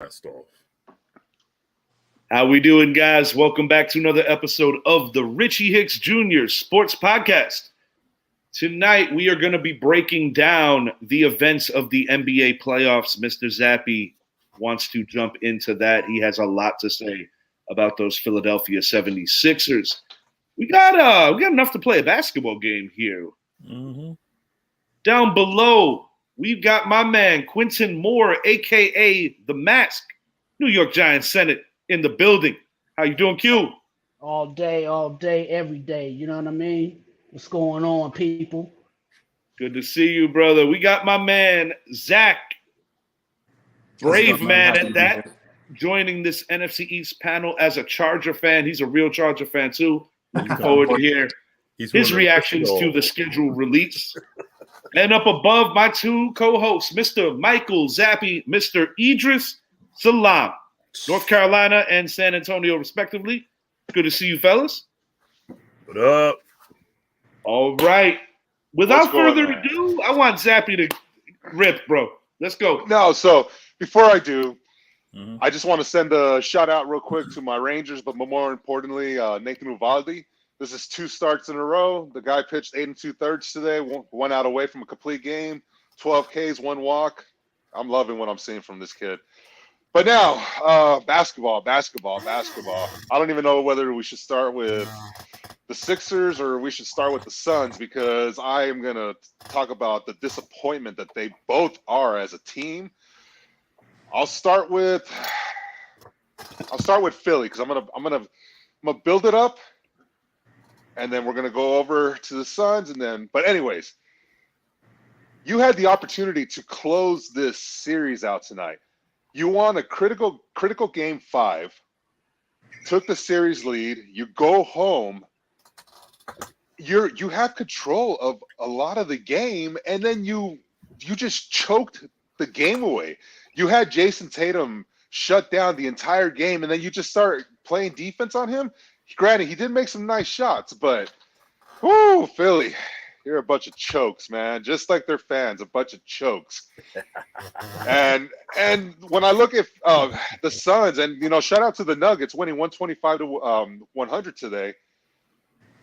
Off. How we doing, guys? Welcome back to another episode of the Richie Hicks Jr. Sports Podcast. Tonight, we are going to be breaking down the events of the NBA playoffs. Mr. Zappy wants to jump into that. He has a lot to say about those Philadelphia 76ers. We got enough to play a basketball game here. Mm-hmm. Down below, we've got my man, Quentin Moore, a.k.a. The Mask, New York Giants Senate, in the building. How you doing, Q? All day, every day. You know what I mean? What's going on, people? Good to see you, brother. We got my man, Zach, brave man at that, joining this NFC East panel as a Charger fan. He's a real Charger fan, too. Looking forward to hear his reactions to the schedule release. And up above, my two co-hosts, Mr. Michael Zappy, Mr. Idris Salam, North Carolina and San Antonio, respectively. Good to see you, fellas. What up? All right. Without further ado, I want Zappy to rip, bro. Let's go. No, so before I do, I just want to send a shout out real quick to my Rangers, but more importantly, Nathan Uvalde. This is 2 starts in a row. The guy pitched 8 2/3 today, 1 out away from a complete game, 12 Ks, 1 walk. I'm loving what I'm seeing from this kid. But now, basketball. I don't even know whether we should start with the Sixers or we should start with the Suns, because I am going to talk about the disappointment that they both are as a team. I'll start with Philly, because I'm gonna build it up, and then we're gonna go over to the Suns, but anyways, you had the opportunity to close this series out tonight. You won a critical game 5, took the series lead. You go home. You have control of a lot of the game, and then you just choked the game away. You had Jason Tatum shut down the entire game, and then you just start playing defense on him. Granted, he did make some nice shots, but whoo, Philly, you're a bunch of chokes, man. Just like their fans, a bunch of chokes. and when I look at the Suns, and shout out to the Nuggets winning 125 to 100 today.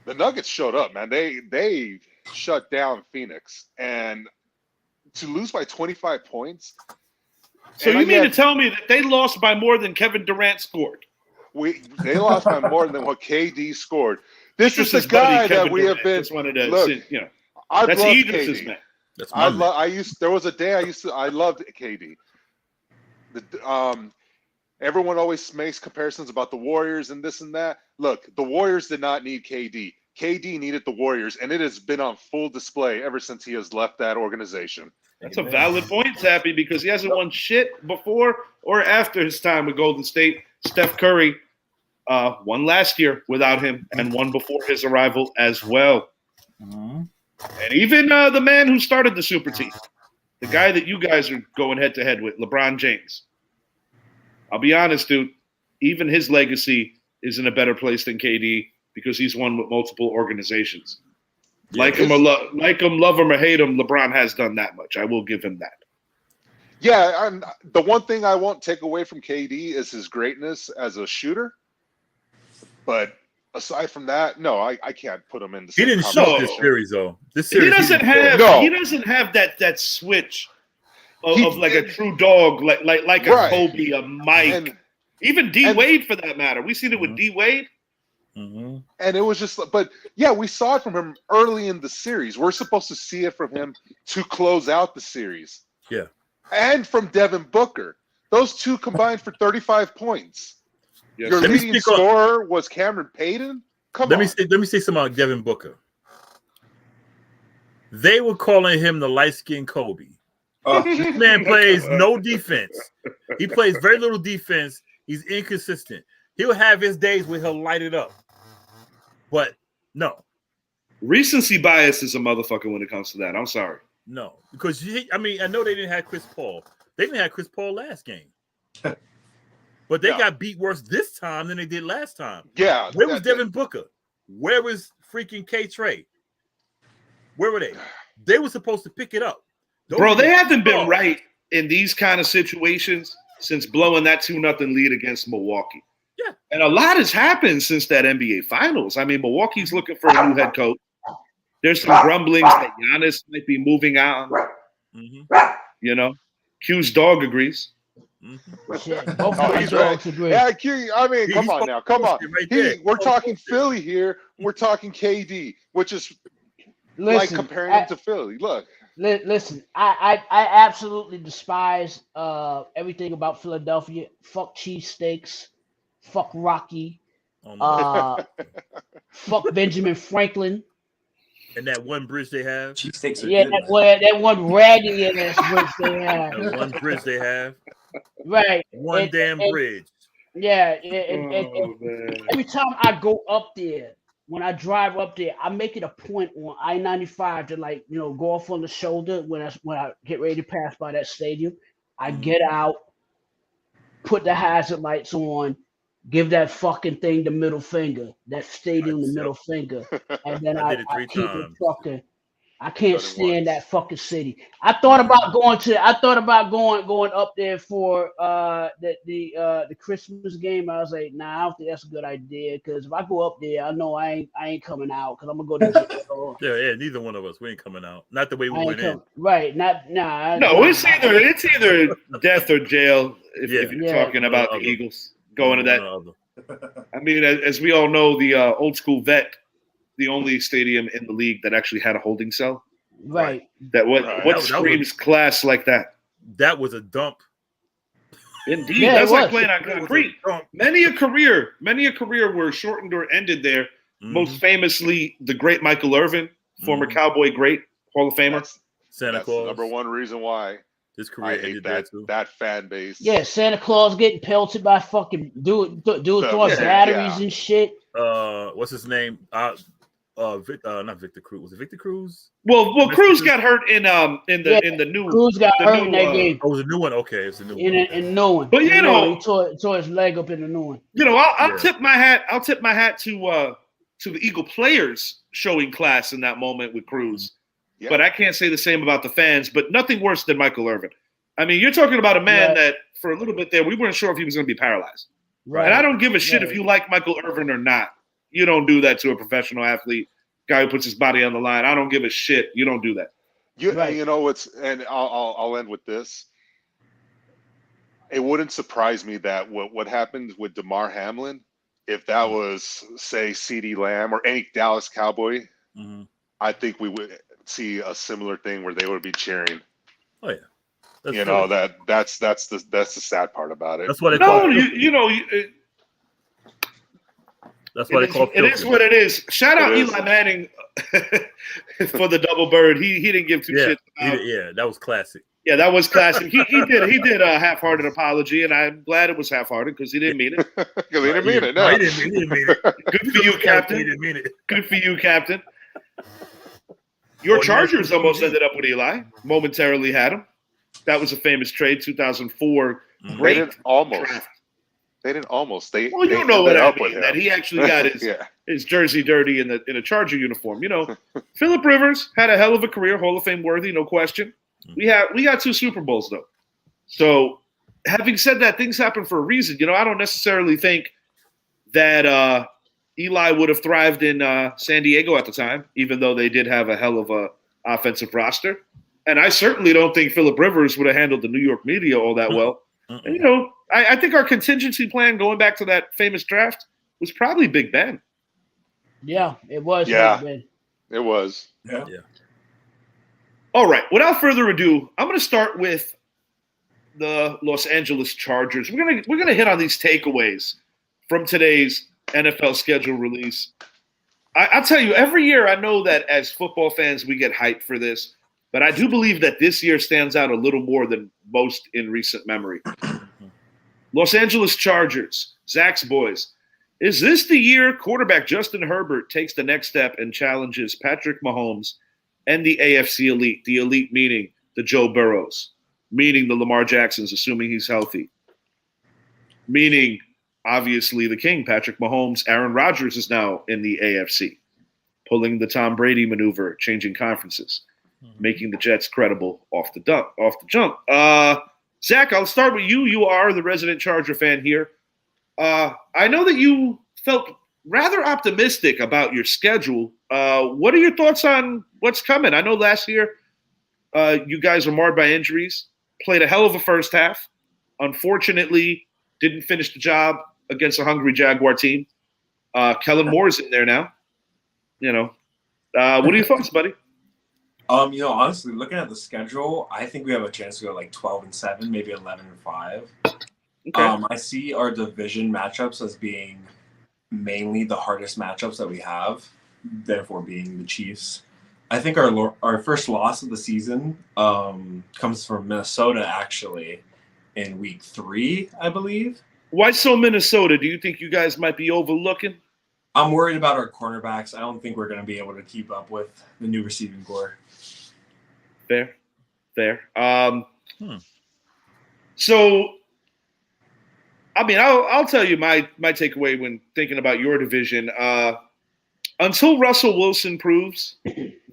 The Nuggets showed up, man. They shut down Phoenix, and to lose by 25 points. So you mean to tell me that they lost by more than Kevin Durant scored? They lost by more than what KD scored. This is the guy that we have been. Look, I love KD. Man. There was a day I loved KD. Everyone always makes comparisons about the Warriors and this and that. Look, the Warriors did not need KD. KD needed the Warriors, and it has been on full display ever since he has left that organization. That's a valid point, Zappy, because he hasn't won shit before or after his time with Golden State. Steph Curry won last year without him and won before his arrival as well. Mm-hmm. And even the man who started the super team, the guy that you guys are going head-to-head with, LeBron James. I'll be honest, dude, even his legacy is in a better place than KD because he's won with multiple organizations. Like him, love him or hate him, LeBron has done that much. I will give him that. Yeah, and the one thing I won't take away from KD is his greatness as a shooter. But aside from that, no, I can't put him in the same. He didn't show this series though. This series, he doesn't have that switch of like a true dog, like a Kobe, a Mike, and even D Wade for that matter. We seen it with D Wade. Mm-hmm. And it was just, but yeah, we saw it from him early in the series. We're supposed to see it from him to close out the series. Yeah. And from Devin Booker. Those two combined for 35 points. Yes. Your leading scorer was Cameron Payton? Let me say something about Devin Booker. They were calling him the light-skinned Kobe. This man plays no defense. He plays very little defense. He's inconsistent. He'll have his days where he'll light it up. But no. Recency bias is a motherfucker when it comes to that. I'm sorry. No. Because, I know they didn't have Chris Paul. They didn't have Chris Paul last game. But they got beat worse this time than they did last time. Yeah. Where was Devin Booker? Where was freaking K-Trey? Where were they? They were supposed to pick it up. Bro, they haven't been right in these kind of situations since blowing that 2-0 lead against Milwaukee. Yeah. And a lot has happened since that NBA Finals. I mean, Milwaukee's looking for a new head coach. There's some grumblings that Giannis might be moving out. You know, Q's dog agrees. Shit, both Oh, my he's dogs right. agree. Yeah, Q, I mean, come on now. Come on. Right there. We're talking Philly here. We're talking KD, which is like Listen, comparing him to Philly. Look. listen, I absolutely despise everything about Philadelphia. Fuck cheesesteaks. Fuck Rocky. Oh my Fuck Benjamin Franklin. and that one bridge they have. Cheesesteaks are Yeah, good. that one raggedy ass bridge they have. That one bridge they have. Right. One And- damn and- bridge. Yeah, and Man. every time I go up there, when I drive up there, I make it a point on I-95 to go off on the shoulder when I get ready to pass by that stadium. I get out, put the hazard lights on, give that fucking thing the middle finger, that stadium the middle finger, and then I I did it 3 keep it times. trucking. I can't Done it stand once. that fucking city. I thought about going up there for the Christmas game. I was like, nah, I don't think that's a good idea because if I go up there, I know I ain't coming out because I'm gonna go to jail. Yeah, neither one of us. We ain't coming out. Not the way we went in. Right, nah. No, it's either death or jail if you're Yeah. talking about the Other. Eagles going to that. One or other. I mean, as we all know, the old school vet, the only stadium in the league that actually had a holding cell. Right. What Right. That screams class like that? That was a dump. Indeed, Yeah, that's it like was. playing on That was a concrete. dump. Many a career were shortened or ended there. Most famously, the great Michael Irvin, former Cowboy great, Hall of Famer. That's, Santa that's the Claus. number one reason why His I career hate ended there that too. that fan base. Yeah, Santa Claus getting pelted by fucking throwing Yeah, batteries yeah. and shit. What's his name? Not Victor Cruz. Was it Victor Cruz? Well, Cruz got hurt in the new. Cruz got the hurt new, in that game. Oh, it was a new one. Okay, it's a new one. In no one. But, you In no know- one. He tore his leg up in the new one. I'll Yeah. tip my hat. I'll tip my hat to the Eagle players showing class in that moment with Cruz. Yeah. But I can't say the same about the fans. But nothing worse than Michael Irvin. I mean, you're talking about a man Right. that for a little bit there we weren't sure if he was going to be paralyzed. Right. And I don't give a shit Right. if you like Michael Irvin or not. You don't do that to a professional athlete, guy who puts his body on the line. I don't give a shit. You don't do that. Right. You know what's, and I'll end with this. It wouldn't surprise me that what happened with DeMar Hamlin, if that was say CeeDee Lamb or any Dallas Cowboy, Mhm. I think we would see a similar thing where they would be cheering. Oh yeah. That's You true. know that's the sad part about it. That's why they No, call it. That's why they call it is what it is. Shout out It is. Eli Manning for the double bird. He didn't give two shits about. Yeah, that was classic. Yeah, that was classic. He did a half-hearted apology, and I'm glad it was half-hearted because he didn't mean it. Because they didn't mean it. No, No. he didn't mean it. Good for you, He Captain. didn't mean it. Good for you, Captain. Your Oh, Chargers nice. almost ended up with Eli. Momentarily had him. That was a famous trade, 2004. Mhm. They Great didn't almost. draft. They didn't almost. They Well, you they know what ended I up with mean. him. That he actually got his yeah. his jersey dirty in a Charger uniform. You know, Phillip Rivers had a hell of a career, Hall of Fame worthy, no question. We got 2 Super Bowls though. So, having said that, things happen for a reason. You know, I don't necessarily think that Eli would have thrived in San Diego at the time, even though they did have a hell of a offensive roster. And I certainly don't think Phillip Rivers would have handled the New York media all that well. And, you know, I think our contingency plan going back to that famous draft was probably Big Ben. Yeah, it was. Yeah. Man. It was. Yeah. All right. Without further ado, I'm going to start with the Los Angeles Chargers. We're gonna hit on these takeaways from today's NFL schedule release. I'll tell you, every year I know that as football fans we get hyped for this, but I do believe that this year stands out a little more than most in recent memory. Los Angeles Chargers, Zach's boys. Is this the year quarterback Justin Herbert takes the next step and challenges Patrick Mahomes and the AFC elite? The elite meaning the Joe Burrows, meaning the Lamar Jacksons, assuming he's healthy, meaning obviously the king, Patrick Mahomes. Aaron Rodgers is now in the AFC, pulling the Tom Brady maneuver, changing conferences, making the Jets credible off the jump. Zach, I'll start with you. You are the resident Charger fan here. I know that you felt rather optimistic about your schedule. What are your thoughts on what's coming? I know last year you guys were marred by injuries, played a hell of a first half. Unfortunately, didn't finish the job against a hungry Jaguar team. Kellen Moore's in there now. What are your thoughts, buddy? Honestly, looking at the schedule, I think we have a chance to go like 12-7, maybe 11-5. Okay. I see our division matchups as being mainly the hardest matchups that we have, therefore being the Chiefs. I think our first loss of the season comes from Minnesota, actually, in week 3, I believe. Why so Minnesota? Do you think you guys might be overlooking? I'm worried about our cornerbacks. I don't think we're going to be able to keep up with the new receiving core. Fair. So, I mean, I'll tell you my takeaway when thinking about your division. Until Russell Wilson proves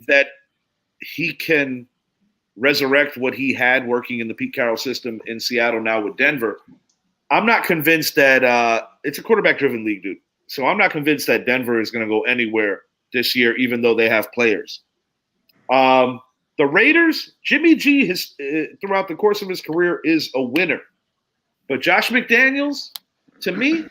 that he can resurrect what he had working in the Pete Carroll system in Seattle now with Denver, I'm not convinced that it's a quarterback-driven league, dude. So I'm not convinced that Denver is going to go anywhere this year, even though they have players. The Raiders, Jimmy G, has throughout the course of his career is a winner. But Josh McDaniels, to me,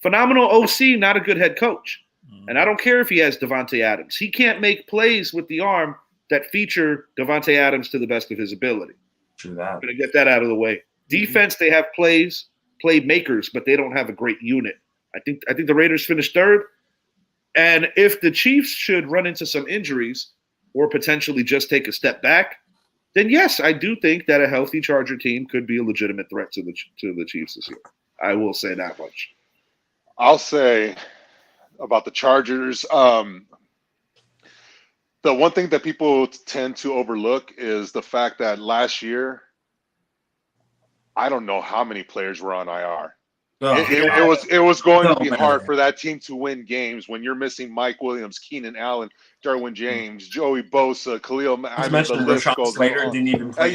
phenomenal OC, not a good head coach. And I don't care if he has Devontae Adams. He can't make plays with the arm that feature Devontae Adams to the best of his ability. True that. I'm going to get that out of the way. Defense, they have playmakers, but they don't have a great unit. I think the Raiders finished 3rd. And if the Chiefs should run into some injuries or potentially just take a step back, then yes, I do think that a healthy Charger team could be a legitimate threat to the Chiefs this year. I will say that much. I'll say about the Chargers, the one thing that people tend to overlook is the fact that last year, I don't know how many players were on IR. It was going to be hard for that team to win games when you're missing Mike Williams, Keenan Allen, Derwin James, Joey Bosa, Khalil. I mean, the list goes Slater didn't even play.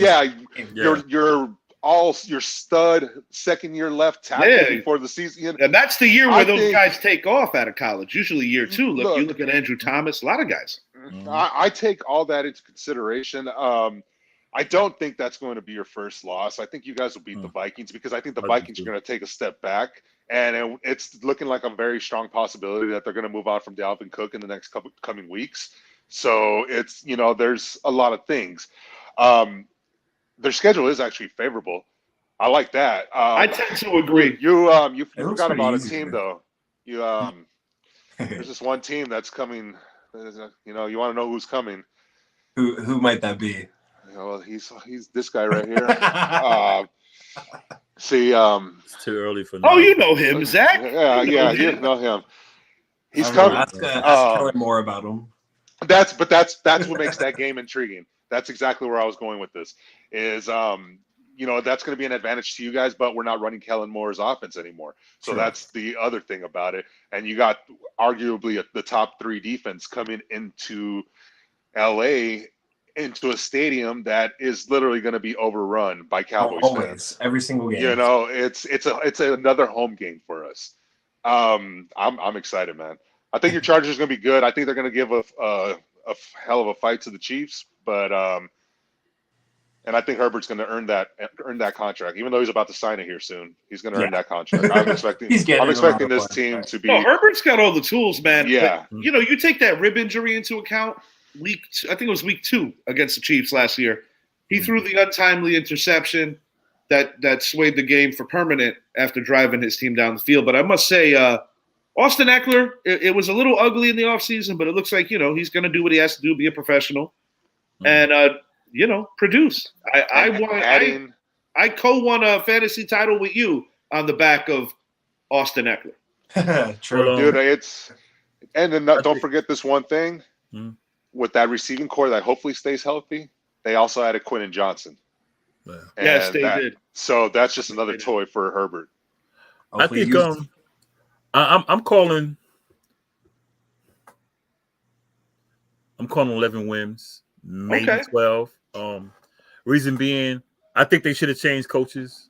Your stud second year left tackle before the season. And that's the year where those guys take off out of college. Usually year 2. You look at Andrew Thomas, a lot of guys. I take all that into consideration. I don't think that's going to be your first loss. I think you guys will beat the Vikings because I think the Vikings are going to take a step back, and it's looking like a very strong possibility that they're going to move on from Dalvin Cook in the next couple coming weeks. So it's there's a lot of things. Their schedule is actually favorable. I like that. I tend to agree. You forgot about a team though. There's this one team that's coming. You want to know who's coming? Who might that be? Well, he's this guy right here. It's too early for. Oh, you know him, Zach. Yeah, you know him. He's coming. Ask Kelly more about him. That's what makes that game intriguing. That's exactly where I was going with this. Is that's going to be an advantage to you guys, but we're not running Kellen Moore's offense anymore. So that's the other thing about it. And you got arguably the top 3 defense coming into LA. Into a stadium that is literally going to be overrun by Cowboys fans. Every single game. It's another home game for us. I'm excited, man. I think your Chargers are going to be good. I think they're going to give a hell of a fight to the Chiefs, but and I think Herbert's going to earn that contract, even though he's about to sign it here soon. He's going to earn that contract. I'm expecting this team to be. No, Herbert's got all the tools, man. Yeah. But, you take that rib injury into account. I think it was week 2 against the Chiefs last year. He threw the untimely interception that swayed the game for permanent after driving his team down the field. But I must say, Austin Eckler, it was a little ugly in the offseason, but it looks like, he's going to do what he has to do, be a professional, and, produce. I co-won a fantasy title with you on the back of Austin Eckler. True. Dude, and then don't forget this one thing. With that receiving core that hopefully stays healthy, they also added Quentin Johnson. Yes, they did. So that's just another toy for Herbert. I think I'm calling 11 wins, maybe 12. Reason being, I think they should have changed coaches.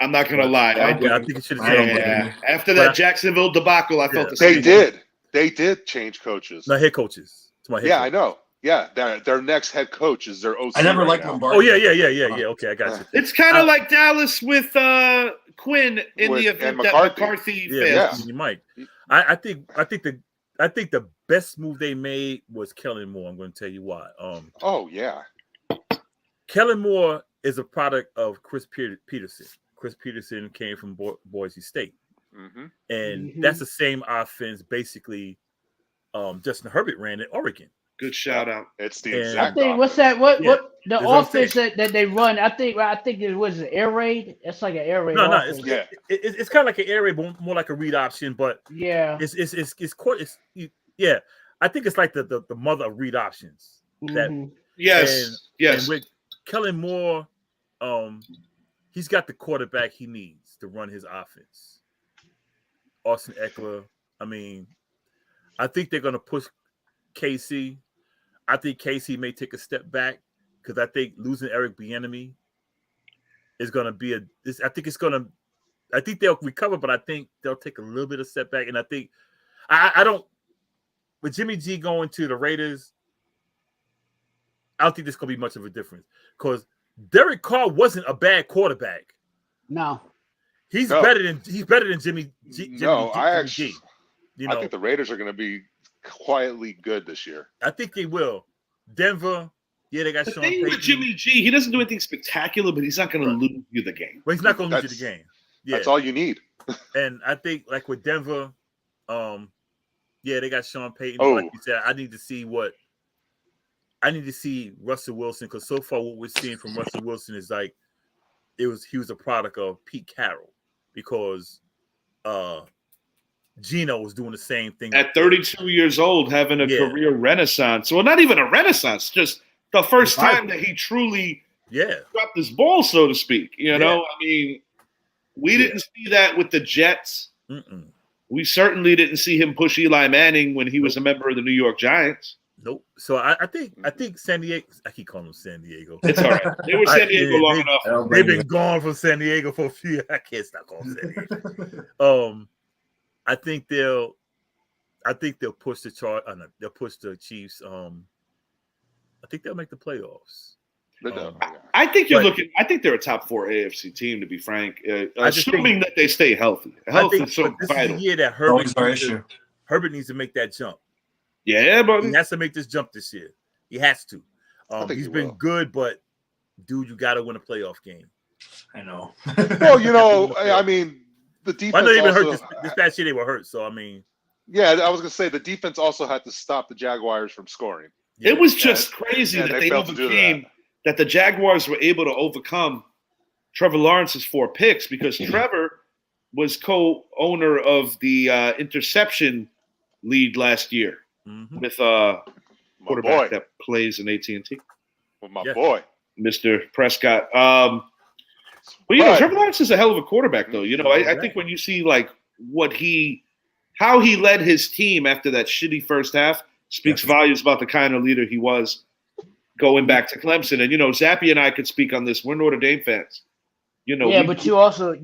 I'm not gonna lie. I think it should have changed. Yeah. After that Jacksonville debacle, I felt the They same. They did change coaches. No, head coaches. I know. Yeah, their next head coach is their OC. I never liked now. Lombardi. Oh yeah. Okay, I got you. It's kind of like Dallas with Quinn in the event that McCarthy fails. You might. I think the best move they made was Kellen Moore. I'm going to tell you why. Kellen Moore is a product of Chris Peterson. Chris Peterson came from Boise State, and that's the same offense basically. Justin Herbert ran at Oregon. Good shout out. It's the exact. I think what's that? What the offense that they run? I think it was an air raid. It's like an air raid. No, it's kind of like an air raid, but more like a read option. But it's I think it's like the mother of read options. Yes. And with Kellen Moore, he's got the quarterback he needs to run his offense. Austin Eckler. I mean, I think they're going to push KC. I think KC may take a step back because I think losing Eric Bieniemy is going to be I think they'll recover, but I think they'll take a little bit of step back. And I think I don't with Jimmy G going to the Raiders. I don't think there's going to be much of a difference because Derek Carr wasn't a bad quarterback. No, he's better than Jimmy G. I think the Raiders are going to be quietly good this year. I think they will. Denver, they got Sean Payton. With Jimmy G, he doesn't do anything spectacular, but he's not going to lose you the game. Well, he's not going to lose you the game. Yeah, that's all you need. And I think, like with Denver, they got Sean Payton. Oh. Like you said, I need to see Russell Wilson because so far what we're seeing from Russell Wilson is like he was a product of Pete Carroll because Gino was doing the same thing at 32 years old, having a career renaissance. Well, not even a renaissance, just the first time that he truly dropped his ball, so to speak. You know, I mean, we didn't see that with the Jets. We certainly didn't see him push Eli Manning when he was a member of the New York Giants. Nope. So I think San Diego. I keep calling them San Diego. It's all right. They were San Diego long enough. They've been gone from San Diego for a few. I can't stop calling San Diego. I think they'll push the chart. They'll push the Chiefs. I think they'll make the playoffs. I think you're looking. I think they're a top 4 AFC team, to be frank. Assuming that they stay healthy. Health is so vital. This is the year that Herbert needs to make that jump. Yeah, but he has to make this jump this year. He has to. He's been good, but dude, you got to win a playoff game. I know. Well, I mean, the defense. I know they've been hurt this past year. They were hurt, so I mean. Yeah, I was gonna say the defense also had to stop the Jaguars from scoring. It was just crazy that they overcame. That the Jaguars were able to overcome Trevor Lawrence's 4 picks because Trevor was co-owner of the interception lead last year with a quarterback that plays in AT&T. With my boy, Mr. Prescott. But Trevor Lawrence is a hell of a quarterback, though. You know, I think when you see like how he led his team after that shitty first half speaks volumes about the kind of leader he was. Going back to Clemson, and Zappy and I could speak on this. We're Notre Dame fans, but you also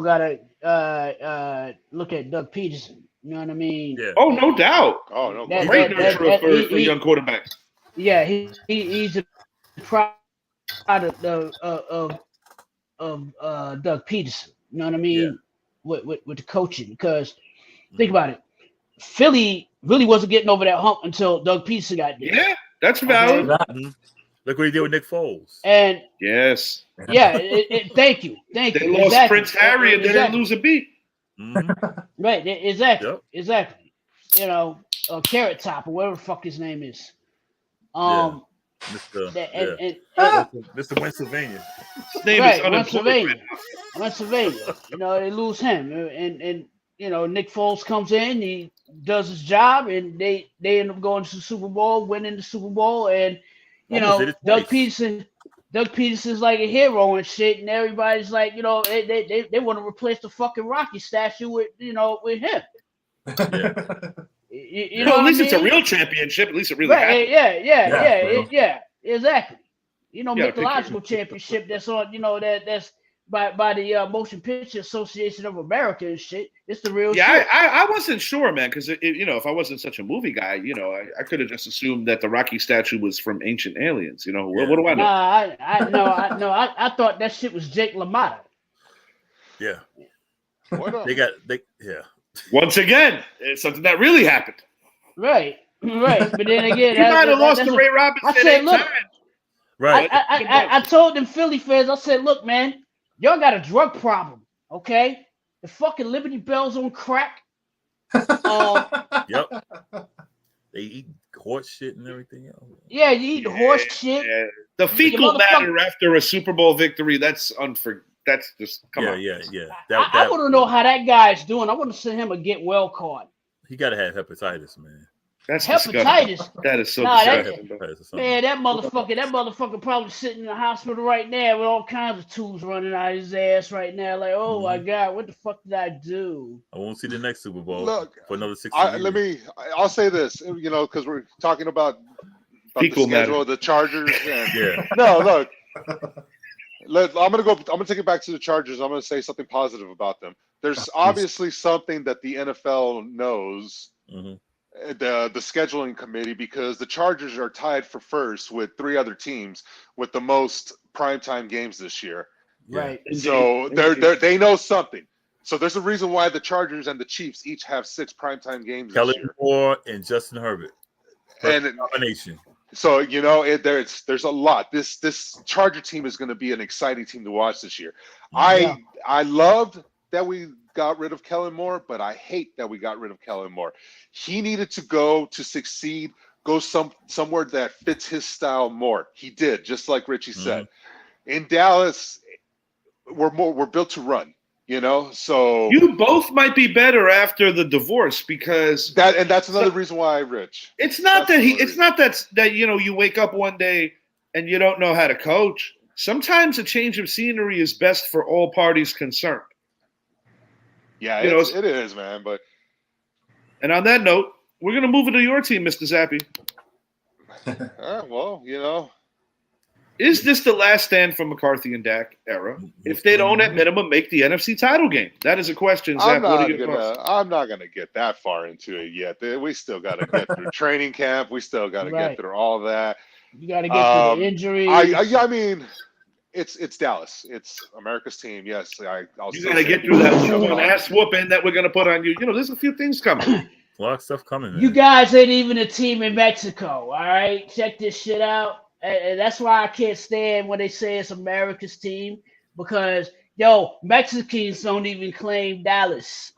gotta look at Doug Peterson. You know what I mean? Yeah. Oh, no doubt. Oh no, great nurturer for young quarterbacks. Yeah, he's a product of Doug Peterson. You know what I mean? With the coaching, because think about it, Philly really wasn't getting over that hump until Doug Peterson got there. Yeah. That's valid. Look what he did with Nick Foles. And yes, thank you. They lost Prince Harry and they didn't lose a beat. Right, exactly. Carrot Top or whatever the fuck his name is. Mr. Pennsylvania. His name is unemployed. Pennsylvania. They lose him, and Nick Foles comes in, he does his job, and they end up going to the Super Bowl, winning the Super Bowl, and Doug Peterson's like a hero and shit, and everybody's like, they want to replace the fucking Rocky statue with him. At least it's a real championship. At least it really happened. Yeah, exactly. You know, Yeah, pick mythological championship that's on, you know, that's by the Motion Picture Association of America and shit. It's the real Yeah, shit. I wasn't sure, man, because you know, if I wasn't such a movie guy, you know, I could have just assumed that the Rocky statue was from Ancient Aliens. You know, what do I know? Nah, I thought that shit was Jake LaMotta. Yeah. What up? Yeah. Once again, it's something that really happened. Right. But then again, You might have lost to Ray Robinson I said, 8 look, times. Right. I told them Philly fans, I said, look, man, y'all got a drug problem, okay? The fucking Liberty Bell's on crack. Yep. They eat horse shit and everything else. Yeah, you eat horse shit. Yeah. The fecal matter after a Super Bowl victory, that's That's just come on. Yeah. I want to know how that guy's doing. I want to send him a get well card. He got to have hepatitis, man. That's hepatitis. Disgusting. That is so disgusting. Man, that motherfucker probably sitting in the hospital right now with all kinds of tools running out of his ass right now. Like, oh my God, what the fuck did I do? I won't see the next Super Bowl for another 6 years. I'll say this, you know, because we're talking about the schedule of the Chargers. And, yeah. No, look. I'm gonna take it back to the Chargers. I'm gonna say something positive about them. There's obviously something that the NFL knows. Mm-hmm. The scheduling committee, because the Chargers are tied for first with 3 other teams with the most primetime games this year. Right. So they know something. So there's a reason why the Chargers and the Chiefs each have 6 primetime games this year. Kellen Moore and Justin Herbert. And combination. So you know there's a lot. This Charger team is going to be an exciting team to watch this year. Yeah. I loved that we got rid of Kellen Moore, but I hate that we got rid of Kellen Moore. He needed to go to succeed, go somewhere that fits his style more. He did, just like Richie said. In Dallas, we're built to run, you know. So you both might be better after the divorce because that's another reason why, Rich. It's not that you know you wake up one day and you don't know how to coach. Sometimes a change of scenery is best for all parties concerned. Yeah, it is, man. And on that note, we're going to move into your team, Mr. Zappy. Well, you know. Is this the last stand from McCarthy and Dak era? If they don't, at minimum, make the NFC title game. That is a question, Zap. I'm not going to get that far into it yet. We still got to get through training camp. We still got to get through all that. You got to get through the injuries. I mean, it's Dallas. It's America's team. Yes, I'll. You got to get through that ass whooping that we're going to put on you. You know, there's a few things coming. A lot of stuff coming. Man. You guys ain't even a team in Mexico. All right, check this shit out. And that's why I can't stand when they say it's America's team, because Mexicans don't even claim Dallas.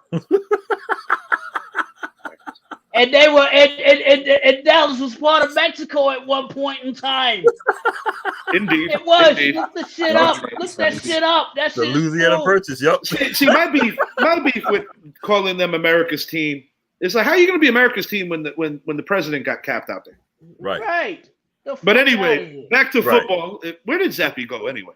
And they were and Dallas was part of Mexico at one point in time. Indeed. It was. Indeed. Look that shit up. Look that shit up. That's the Louisiana Purchase. Yep. See, my beef with calling them America's team is like, how are you going to be America's team when the president got capped out there? Right. Right. But anyway, back to football. Where did Zappy go anyway?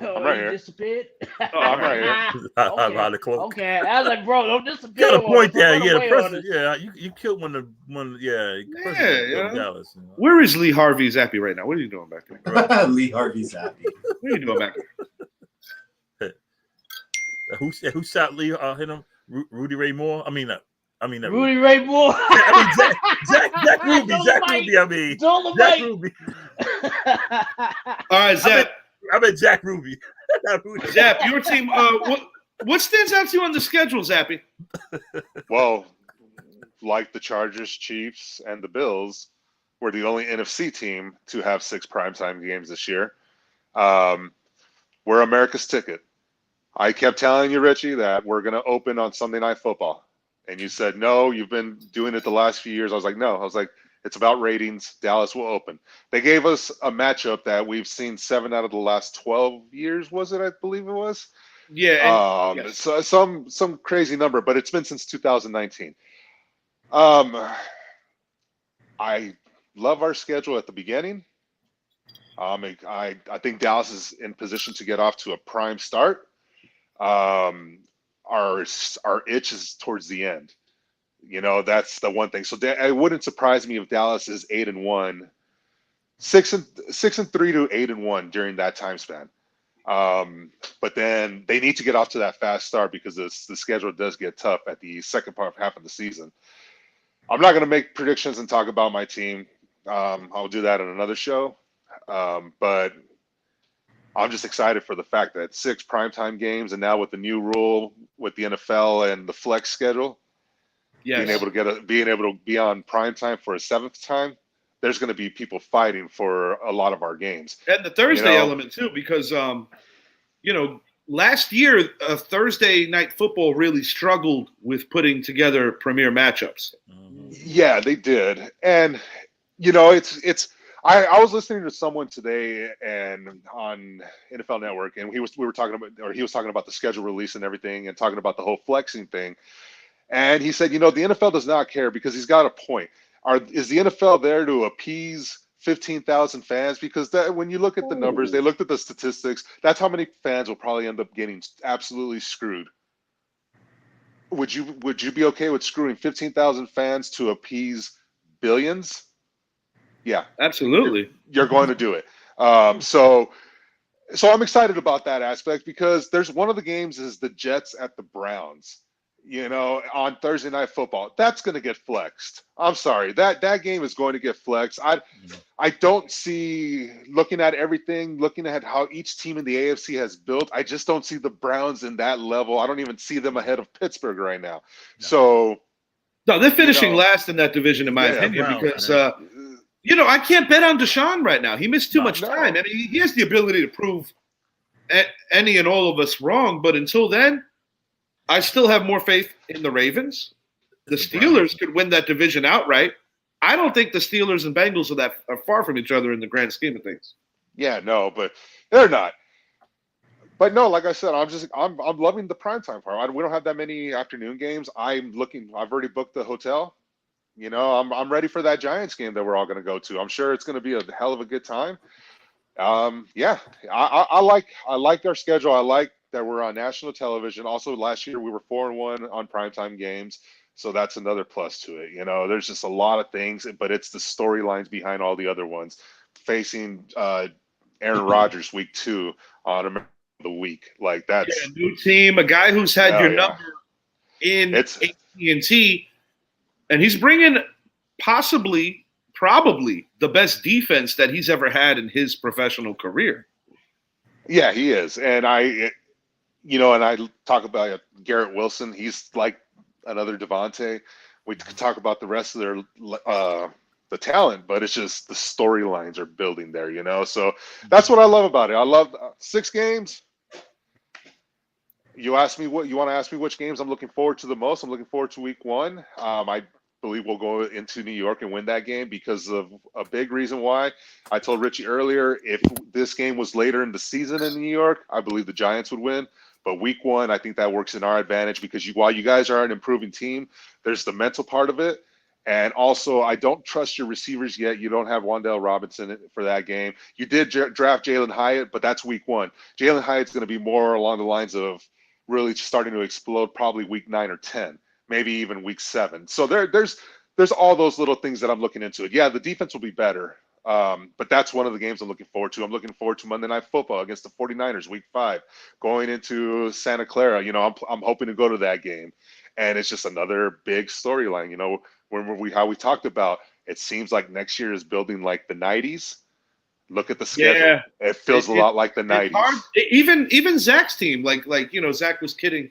I'm right here. Disappeared? I'm right here. Okay. I was like, bro, don't disappear. Got a point there. Yeah, the president. Yeah, you killed Dallas. You know? Where is Lee Harvey Zappy right now? What are you doing back there? Lee Harvey Zappy. What are you doing back there? Who shot Lee? Hit him? Rudy Ray Moore. Rudy Ray Moore. Jack Ruby. Jack Ruby. Jack Ruby. All right, Zap. I bet Jack Ruby. Zap, your team. What stands out to you on the schedule, Zappy? Well, like the Chargers, Chiefs, and the Bills, we're the only NFC team to have 6 primetime games this year. We're America's ticket. I kept telling you, Richie, that we're going to open on Sunday Night Football. And you said, no, you've been doing it the last few years. I was like, no. I was like, it's about ratings. Dallas will open. They gave us a matchup that we've seen 7 out of the last 12 years, was it? I believe it was. Yeah. Yes. So some crazy number, but it's been since 2019. I love our schedule at the beginning. I think Dallas is in position to get off to a prime start. Our itch is towards the end. You know, that's the one thing. So it wouldn't surprise me if Dallas is 8-1 6-3 to 8-1 during that time span. But then they need to get off to that fast start because the schedule does get tough at the second half of the season. I'm not going to make predictions and talk about my team. I'll do that in another show. But I'm just excited for the fact that 6 primetime games, and now with the new rule with the NFL and the flex schedule, being able to be on primetime for a 7th time, there's going to be people fighting for a lot of our games. And the Thursday element too, because last year Thursday night football really struggled with putting together premier matchups. Yeah, they did, and it's. I was listening to someone today and on NFL Network, and he was talking about the schedule release and everything, and talking about the whole flexing thing. And he said, the NFL does not care, because he's got a point. Is the NFL there to appease 15,000 fans? Because when you look at the numbers, they looked at the statistics. That's how many fans will probably end up getting absolutely screwed. Would you be okay with screwing 15,000 fans to appease billions? Yeah, absolutely. You're going to do it. So I'm excited about that aspect, because there's one of the games is the Jets at the Browns, on Thursday Night Football. That's going to get flexed. I'm sorry. That game is going to get flexed. I don't see, looking at everything, looking at how each team in the AFC has built, I just don't see the Browns in that level. I don't even see them ahead of Pittsburgh right now. No. So they're finishing last in that division, in my opinion, because I can't bet on Deshaun right now. He missed too much time, and he has the ability to prove any and all of us wrong. But until then, I still have more faith in the Ravens. The Steelers could win that division outright. I don't think the Steelers and Bengals are far from each other in the grand scheme of things. Yeah, no, but they're not. But no, like I said, I'm loving the primetime part. We don't have that many afternoon games. I've already booked the hotel. I'm ready for that Giants game that we're all going to go to. I'm sure it's going to be a hell of a good time. I like our schedule. I like that we're on national television. Also, last year we were 4-1 on primetime games, so that's another plus to it. There's just a lot of things, but it's the storylines behind all the other ones. Facing Aaron Rodgers week 2 on the week, like that's a new team, a guy who's had your number in AT&T. And he's bringing probably the best defense that he's ever had in his professional career. Yeah, he is. And I talk about Garrett Wilson. He's like another Devontae. We could talk about the rest of the talent, but it's just the storylines are building there, So that's what I love about it. I love 6 games. You want to ask me which games I'm looking forward to the most? I'm looking forward to week 1. I believe we'll go into New York and win that game because of a big reason why. I told Richie earlier, if this game was later in the season in New York, I believe the Giants would win. But week 1, I think that works in our advantage, because while you guys are an improving team, there's the mental part of it. And also, I don't trust your receivers yet. You don't have Wan'Dale Robinson for that game. You did draft Jalen Hyatt, but that's week 1. Jalen Hyatt's going to be more along the lines of really starting to explode probably week 9 or 10. Maybe even week 7. So there's all those little things that I'm looking into it. Yeah, the defense will be better, but that's one of the games I'm looking forward to. I'm looking forward to Monday Night Football against the 49ers, week 5, going into Santa Clara. I'm hoping to go to that game, and it's just another big storyline. How we talked about, it seems like next year is building like the 90s. Look at the schedule. Yeah, it feels a lot like the 90s. Even Zach's team, like Zach was kidding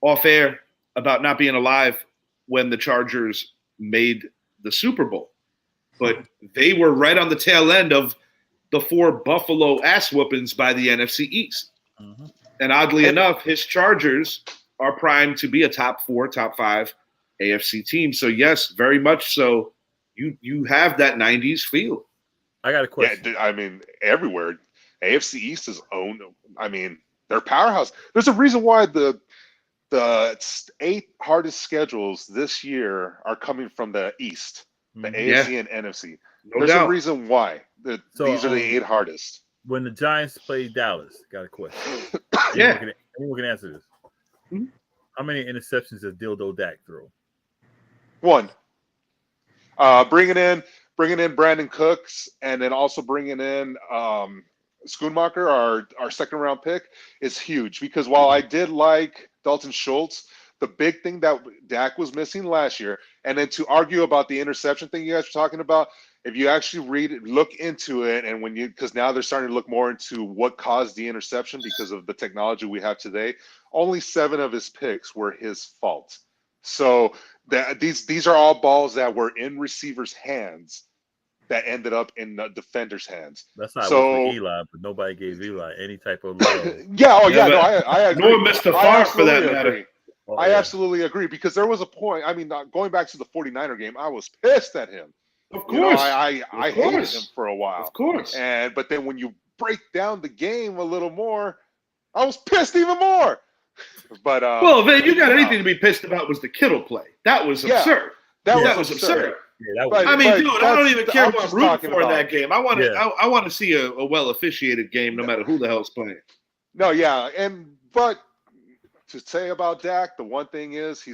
off air about not being alive when the Chargers made the Super Bowl. But they were right on the tail end of the 4 Buffalo ass whoopings by the NFC East. Mm-hmm. And oddly enough, his Chargers are primed to be a top 4, top 5 AFC team. So yes, very much so. You have that 90s feel. I got a question. Yeah, I mean, everywhere. AFC East is owned. I mean, they're powerhouse. There's a reason why the 8 hardest schedules this year are coming from the East, the AFC and NFC. There's a reason why. These are the 8 hardest. When the Giants play Dallas, got a question. Anyone can answer this. Mm-hmm. How many interceptions does Dildo Dak throw? 1. Bringing in bringing in Brandon Cooks and then also bringing in Schoonmaker, our second round pick, is huge because while I did like Dalton Schultz, the big thing that Dak was missing last year, and then to argue about the interception thing you guys were talking about, if you actually look into it, and because now they're starting to look more into what caused the interception because of the technology we have today, only 7 of his picks were his fault. So these are all balls that were in receivers' hands that ended up in the defender's hands. That's how it was for Eli, but nobody gave Eli any type of love. I agree. Nor Mr. Favre for that matter. I absolutely agree because there was a point. I mean, going back to the 49er game, I was pissed at him. Of course, I hated him for a while. Of course, but then when you break down the game a little more, I was pissed even more. But well, then you got anything to be pissed about was the Kittle play. That was absurd. That was absurd. Yeah, that was, I mean, dude, I don't even care what I'm rooting for in that game. I want to, I want to see a well officiated game, no matter who the hell's playing. No, yeah, but to say about Dak, the one thing is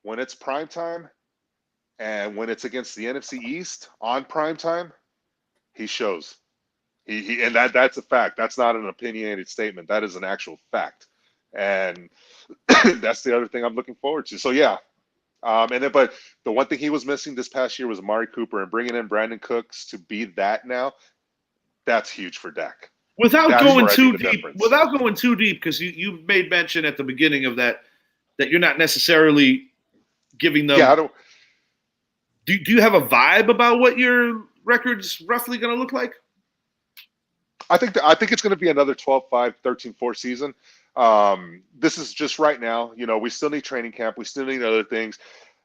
when it's prime time, and when it's against the NFC East on prime time, he shows. And that's a fact. That's not an opinionated statement. That is an actual fact. And that's the other thing I'm looking forward to. So yeah. But the one thing he was missing this past year was Amari Cooper, and bringing in Brandon Cooks to be that now, that's huge for Dak. Without going too deep, because you made mention at the beginning of that you're not necessarily giving them. Yeah, I don't. Do you have a vibe about what your record's roughly going to look like? I think it's going to be another 12-5, 13-4 season. This is just right now. We still need training camp. We still need other things.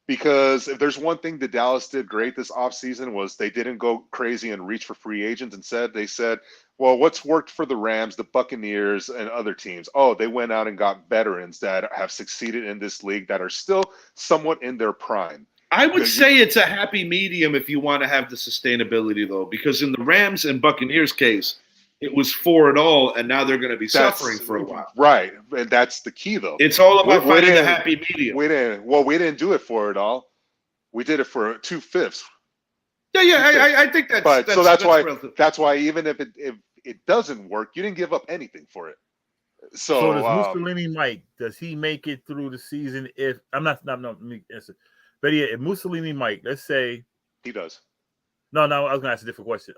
Because if there's one thing that Dallas did great this offseason was they didn't go crazy and reach for free agents. Instead, they said, well, what's worked for the Rams, the Buccaneers, and other teams? Oh, they went out and got veterans that have succeeded in this league that are still somewhat in their prime. I would say it's a happy medium if you want to have the sustainability, though, because in the Rams and Buccaneers case, it was for it all, and now they're going to be suffering for a while. Right, and that's the key, though. It's all about finding the happy medium. We didn't do it for it all. We did it for 2/5. Yeah, I think that's. But so that's why relative. That's why even if it doesn't work, you didn't give up anything for it. So does Mussolini Mike? Does he make it through the season? If I'm not, but yeah, if Mussolini Mike, let's say he does. No, I was gonna ask a different question.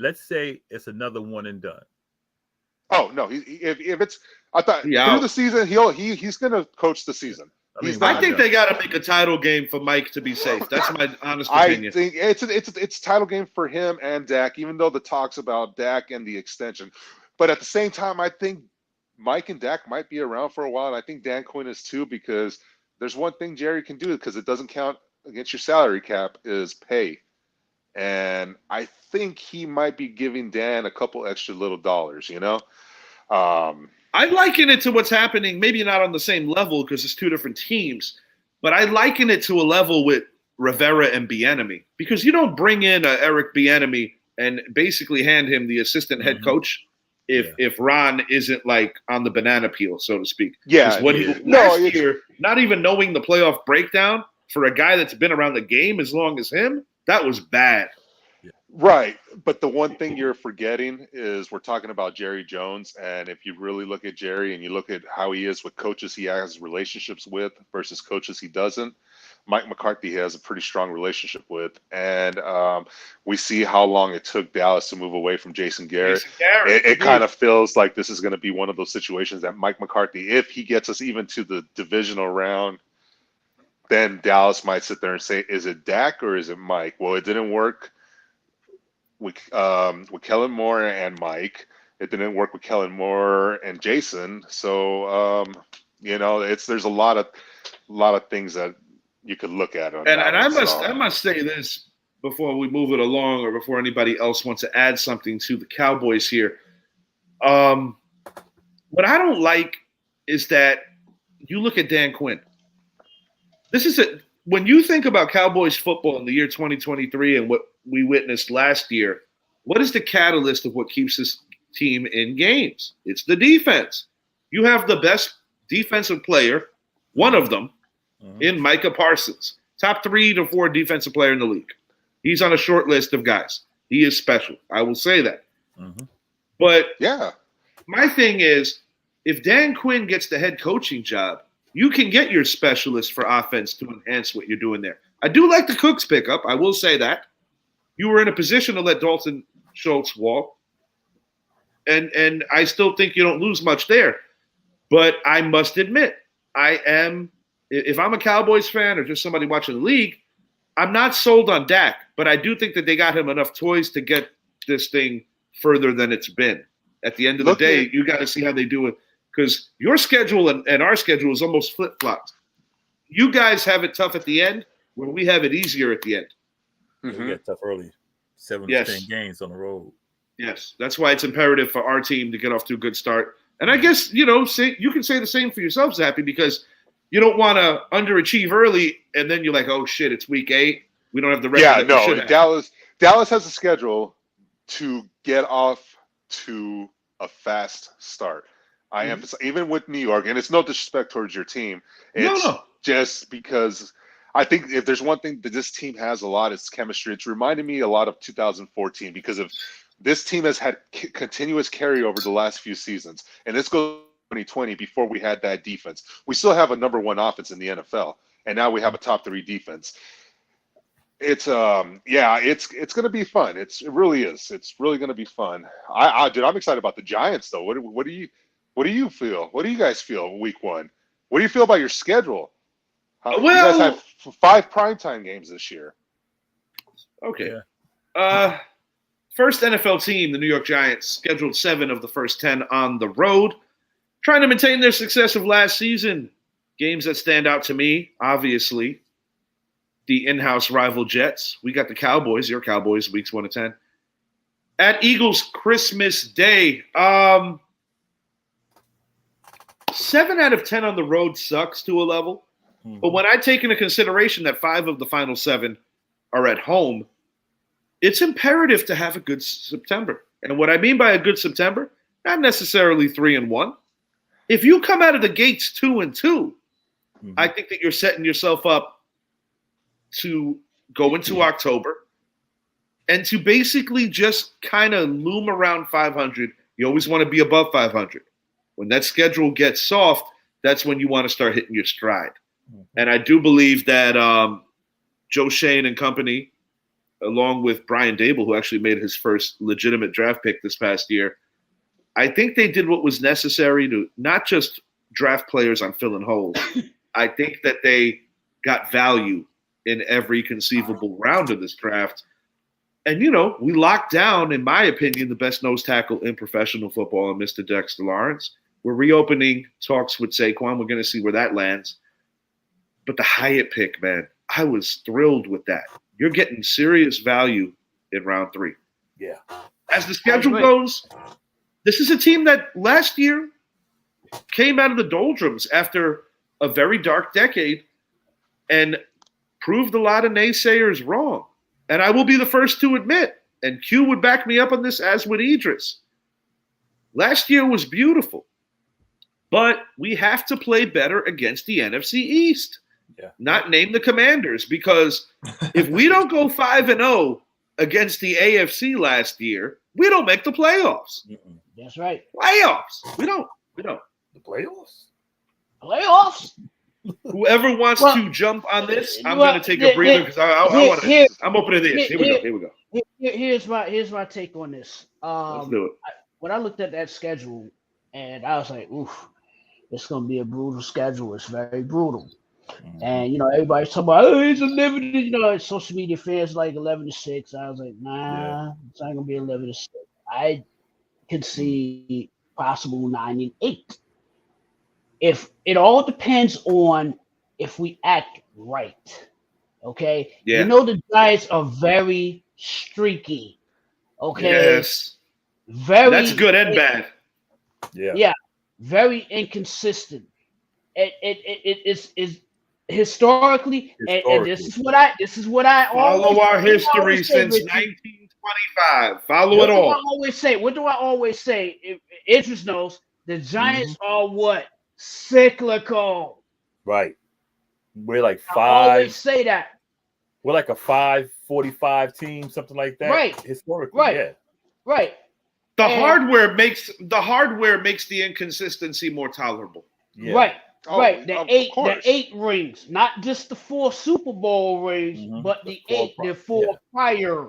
Let's say it's another one and done. Oh no! If it's, I thought through the season he's gonna coach the season. I think they got to make a title game for Mike to be safe. That's my honest opinion. I think it's a title game for him and Dak, even though the talks about Dak and the extension. But at the same time, I think Mike and Dak might be around for a while, and I think Dan Quinn is too, because there's one thing Jerry can do because it doesn't count against your salary cap is pay. And I think he might be giving Dan a couple extra little dollars, I liken it to what's happening, maybe not on the same level because it's two different teams, but I liken it to a level with Rivera and Bieniemy, because you don't bring in Eric Bieniemy and basically hand him the assistant head coach if Ron isn't like on the banana peel, so to speak. Yeah. Last year, not even knowing the playoff breakdown for a guy that's been around the game as long as him, that was bad. Right. But the one thing you're forgetting is we're talking about Jerry Jones. And if you really look at Jerry and you look at how he is with coaches he has relationships with versus coaches he doesn't, Mike McCarthy has a pretty strong relationship with. And we see how long it took Dallas to move away from Jason Garrett. It kind of feels like this is going to be one of those situations that Mike McCarthy, if he gets us even to the divisional round, then Dallas might sit there and say, is it Dak or is it Mike? Well, it didn't work with Kellen Moore and Mike. It didn't work with Kellen Moore and Jason. So there's a lot of things that you could look at on and I must say this before we move it along, or before anybody else wants to add something to the Cowboys here. What I don't like is that you look at Dan Quinn. When you think about Cowboys football in the year 2023 and what we witnessed last year, what is the catalyst of what keeps this team in games? It's the defense. You have the best defensive player, one of them, in Micah Parsons. Top 3 to 4 defensive player in the league. He's on a short list of guys. He is special. I will say that. Mm-hmm. But yeah, my thing is, if Dan Quinn gets the head coaching job, you can get your specialist for offense to enhance what you're doing there. I do like the Cooks pickup. I will say that. You were in a position to let Dalton Schultz walk. And I still think you don't lose much there. But I must admit, if I'm a Cowboys fan or just somebody watching the league, I'm not sold on Dak. But I do think that they got him enough toys to get this thing further than it's been. At the end of the day, you got to see how they do it. Because your schedule and our schedule is almost flip-flopped. You guys have it tough at the end, where we have it easier at the end. Mm-hmm. We get tough early. 7 to 10 games on the road. Yes, that's why it's imperative for our team to get off to a good start. And I guess, you can say the same for yourself, Zappy, because you don't want to underachieve early, and then you're like, oh, shit, it's week 8. We don't have the record that we should have. Dallas has a schedule to get off to a fast start. I emphasize, even with New York, and it's no disrespect towards your team. It's just because I think if there's one thing that this team has a lot, it's chemistry. It's reminded me a lot of 2014 because of this team has had continuous carryover the last few seasons. And this goes 2020 before we had that defense. We still have a number 1 offense in the NFL, and now we have a top 3 defense. It's going to be fun. It really is. It's really going to be fun. Dude, I'm excited about the Giants though. What do you feel? What do you guys feel week 1? What do you feel about your schedule? You guys have 5 primetime games this year. Okay. Yeah. First NFL team, the New York Giants, scheduled 7 of the first 10 on the road, trying to maintain their success of last season. Games that stand out to me, obviously, the in-house rival Jets. We got the Cowboys, your Cowboys, weeks 1 to 10. At Eagles Christmas Day, 7 out of 10 on the road sucks to a level. Mm-hmm. But when I take into consideration that 5 of the final 7 are at home, it's imperative to have a good September. And what I mean by a good September, not necessarily 3-1. If you come out of the gates 2-2, I think that you're setting yourself up to go into October and to basically just kind of loom around 500. You always want to be above 500. When that schedule gets soft, that's when you want to start hitting your stride. And I do believe that Joe Schoen and company, along with Brian Dable, who actually made his first legitimate draft pick this past year, I think they did what was necessary to not just draft players on filling holes. I think that they got value in every conceivable round of this draft. And, we locked down, in my opinion, the best nose tackle in professional football, and Mr. Dexter Lawrence. We're reopening talks with Saquon. We're going to see where that lands. But the Hyatt pick, man, I was thrilled with that. You're getting serious value in round 3. Yeah. As the schedule goes, this is a team that last year came out of the doldrums after a very dark decade and proved a lot of naysayers wrong. And I will be the first to admit, and Q would back me up on this, as would Idris. Last year was beautiful, but we have to play better against the NFC East. Yeah. Not name the Commanders, because if we don't go 5-0 against the AFC last year, we don't make the playoffs. That's right. Playoffs. We don't. The playoffs? Playoffs? Whoever wants to jump on this, I'm going to take a breather because I want to. I'm opening this. Here we go. Here's my take on this. Let's do it. When I looked at that schedule, and I was like, oof, it's going to be a brutal schedule. It's very brutal. And everybody's talking about, oh, it's 11. Social media fans like 11-6. I was like, nah, it's not gonna be 11-6. I could see possible 9-8. If it all depends on if we act right, okay. Yeah. The Giants are very streaky. Okay. Yes. Very. That's good and bad. Yeah. Yeah. Very inconsistent. It is. Historically, and this is what I follow our history since 1925. Follow it all. What do I always say? If Idris knows, the Giants are what? Cyclical. Right. We're like I always 5. say that. We're like a 5-45 team, something like that. Right. Historically, Right. yeah. Right. The And- hardware makes the inconsistency more tolerable. Yeah. Right. Oh, Right. The of eight course. rings, not just the 4 Super Bowl rings, Mhm. but the The 4 8, the 4 prior.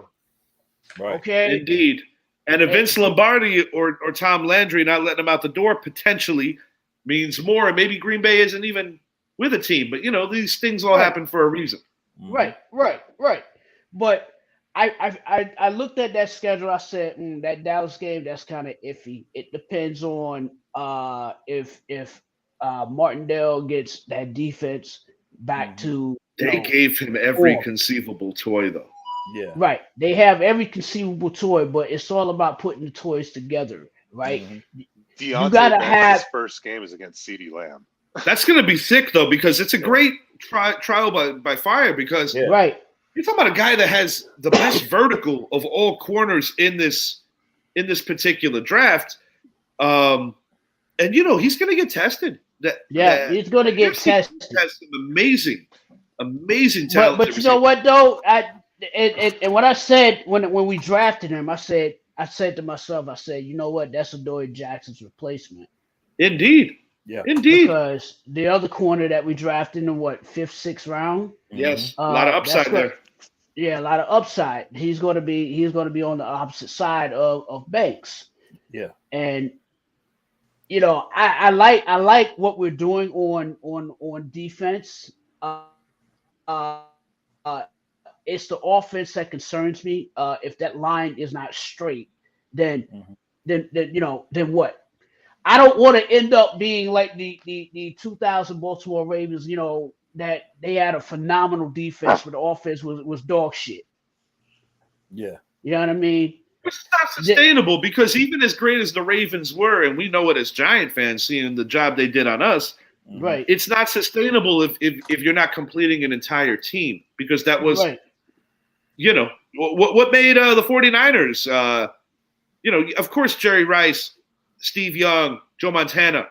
Right. Okay. Indeed. And if Vince Lombardi or Tom Landry not letting him out the door potentially means more, and maybe Green Bay isn't even with a team, but these things all Right. happen for a reason. Mhm. Right. But I looked at that schedule. I said that Dallas game, that's kind of iffy. It depends on if Martindale gets that defense back to. They gave him every Four. conceivable toy, though. Yeah. Right. They have every conceivable toy, but it's all about putting the toys together, right? Mhm. Deontay gotta Banks' have- first game is against CeeDee Lamb. That's going to be sick, though, because it's a great trial by fire, because Yeah. Right. you're talking about a guy that has the best vertical of all corners in this particular draft. And he's going to get tested. He's going to get tested. Has some amazing talent. But you know what though? And what I said when we drafted him, I said to myself, you know what? That's Adoree Jackson's replacement. Indeed. Yeah. Indeed. Because the other corner that we drafted in the 5th, 6th round. Yes. A lot of upside that's what- there. Yeah, a lot of upside. He's going to be on the opposite side of Banks. Yeah. And I like what we're doing on defense. It's the offense that concerns me. If that line is not straight, then what? I don't want to end up being like the 2000 Baltimore Ravens. That they had a phenomenal defense, but the offense was dog shit. Yeah. You know what I mean? Which is not sustainable, because even as great as the Ravens were, and we know it as Giant fans, seeing the job they did on us, Right. it's not sustainable if you're not completing an entire team, because that was, Right. what made the 49ers, of course, Jerry Rice, Steve Young, Joe Montana,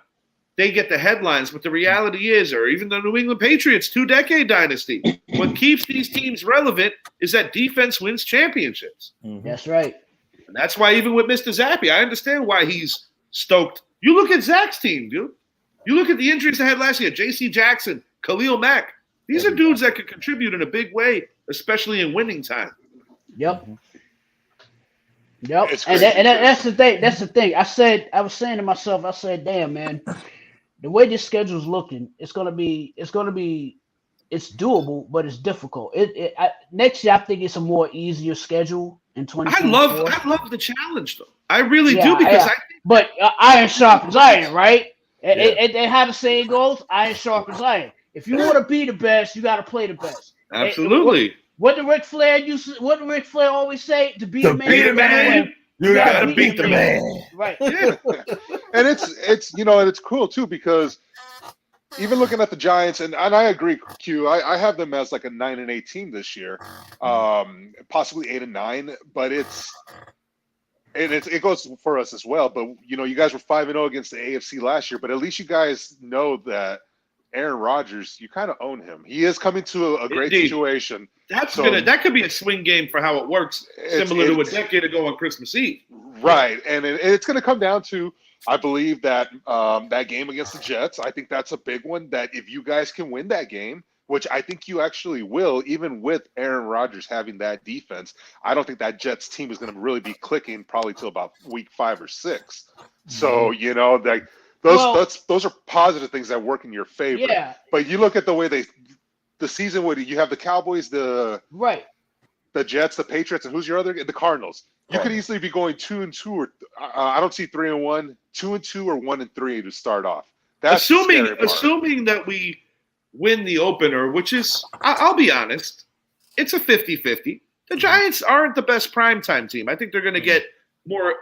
they get the headlines, but the reality is, or even the New England Patriots 2-decade dynasty, what keeps these teams relevant is that defense wins championships. Mhm. That's right. And that's why even with Mr. Zappi, I understand why he's stoked. You look at Zach's team, dude. You look at the injuries they had last year, J.C. Jackson, Khalil Mack. These are dudes that could contribute in a big way, especially in winning time. Yep. Yep. It's And crazy. that's the thing. That's the thing. I was saying to myself, damn, man, the way this schedule's looking, it's doable, but it's difficult. Next year, I think it's a more easier schedule in 2024. I love the challenge, though. I really do, because I think But iron sharpens iron, right? And how the saying goes, iron sharpens iron. If you want to be the best, you got to play the best. absolutely. What did Ric Flair always say? To be a man, beat a man, You gotta beat the man. Right. Yeah. And it's cool too, because even looking at the Giants, and I agree, Q, I have them as like a 9-8 team this year, possibly 8-9, but it goes for us as well. But you guys were 5-0 against the AFC last year, but at least you guys know that Aaron Rodgers, you kind of own him. He is coming to a great Indeed. situation. That could be a swing game for how it works, similar to a decade ago on Christmas Eve. Right, and it's going to come down to, I believe that that game against the Jets. I think that's a big one. That if you guys can win that game, which I think you actually will, even with Aaron Rodgers having that defense, I don't think that Jets team is going to really be clicking probably till about week 5 or 6. So those are positive things that work in your favor. Yeah. But you look at the way the season would, you have the Cowboys, the Jets, the Patriots, and who's your other? The Cardinals. You could easily be going 2-2, or I don't see 3-1, 2-2, or 1-3 to start off. That's assuming that we win the opener, which is, I'll be honest, it's a 50-50. The Giants aren't the best primetime team. I think they're going to get more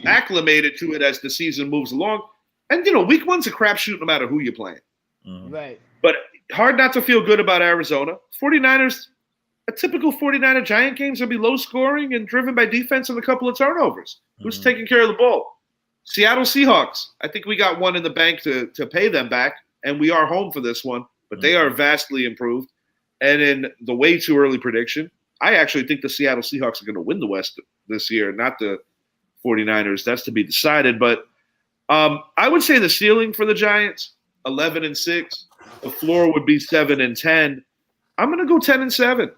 acclimated to it as the season moves along. And, week 1's a crapshoot no matter who you're playing. Right. But hard not to feel good about Arizona. 49ers, a typical 49er Giant game's going to be low scoring and driven by defense and a couple of turnovers. Who's taking care of the ball? Seattle Seahawks. I think we got one in the bank to pay them back, and we are home for this one. but they are vastly improved. And in the way too early prediction, I actually think the Seattle Seahawks are going to win the West this year, not the 49ers. That's to be decided. But I would say the ceiling for the Giants, 11-6. The floor would be 7-10. I'm going to go 10-7.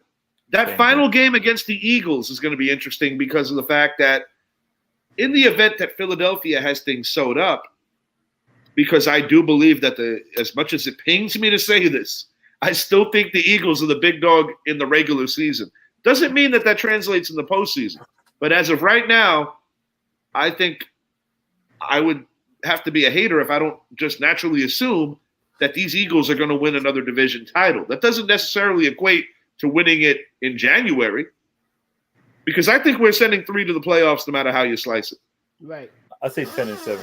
That final game against the Eagles is going to be interesting because of the fact that in the event that Philadelphia has things sewed up, because I do believe that as much as it pains me to say this, I still think the Eagles are the big dog in the regular season. Doesn't mean that translates in the postseason. But as of right now, I think I would have to be a hater if I don't just naturally assume that these Eagles are going to win another division title. That doesn't necessarily equate to winning it in January, because I think we're sending 3 to the playoffs no matter how you slice it. Right. I say 10-7.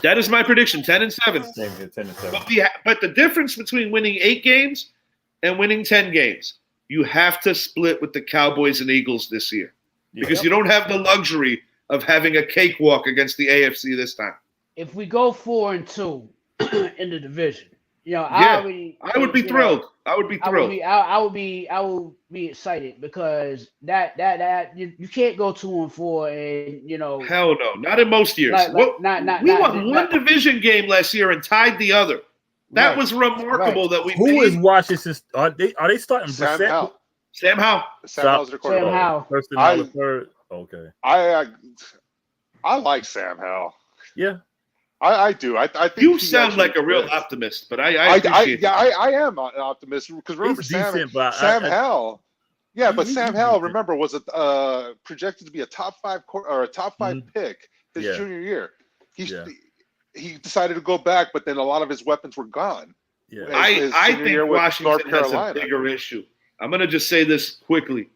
That is my prediction, 10-7. Same here, 10-7. But the difference between winning 8 games and winning 10 games, you have to split with the Cowboys and Eagles this year, because you don't have the luxury of having a cakewalk against the AFC this time. If we go 4-2 in the division, I would be thrilled. I would be thrilled. I would be excited because that you can't go 2-4 and Hell no, not in most years. We won one division game last year and tied the other. That was remarkable. That we. Who is Washington? Are they starting? Sam Howell. Sam Howell. Sam Howell's the quarterback. Sam Howell. First and third. Okay. I like Sam Howell. Yeah. I do. I think you sound like a real optimist, but I appreciate I am an optimist because remember Sam Howell. Yeah, but Sam Howell, remember, was projected to be a top 5 or a top 5 pick his junior year. He decided to go back, but then a lot of his weapons were gone. Yeah, I think Washington has a bigger issue. I'm going to just say this quickly.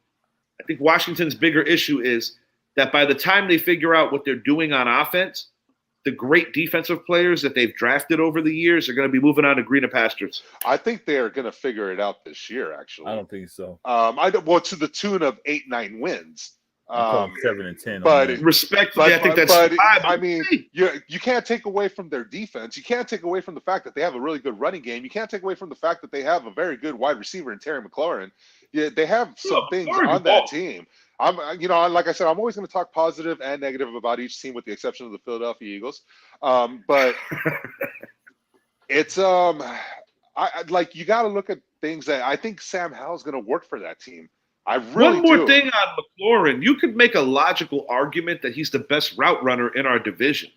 I think Washington's bigger issue is that by the time they figure out what they're doing on offense, the great defensive players that they've drafted over the years are going to be moving on to greener pastures. I think they're going to figure it out this year, actually. I don't think so. To the tune of 8-9 wins. 7-10. But respectfully, I think that's. I mean, you can't take away from their defense. You can't take away from the fact that they have a really good running game. You can't take away from the fact that they have a very good wide receiver in Terry McLaurin. Yeah, they have some things on that team. Like I said, I'm always going to talk positive and negative about each team, with the exception of the Philadelphia Eagles. But it's you got to look at things that I think Sam Howell's going to work for that team. I really One more thing on McLaurin. You could make a logical argument that he's the best route runner in our division.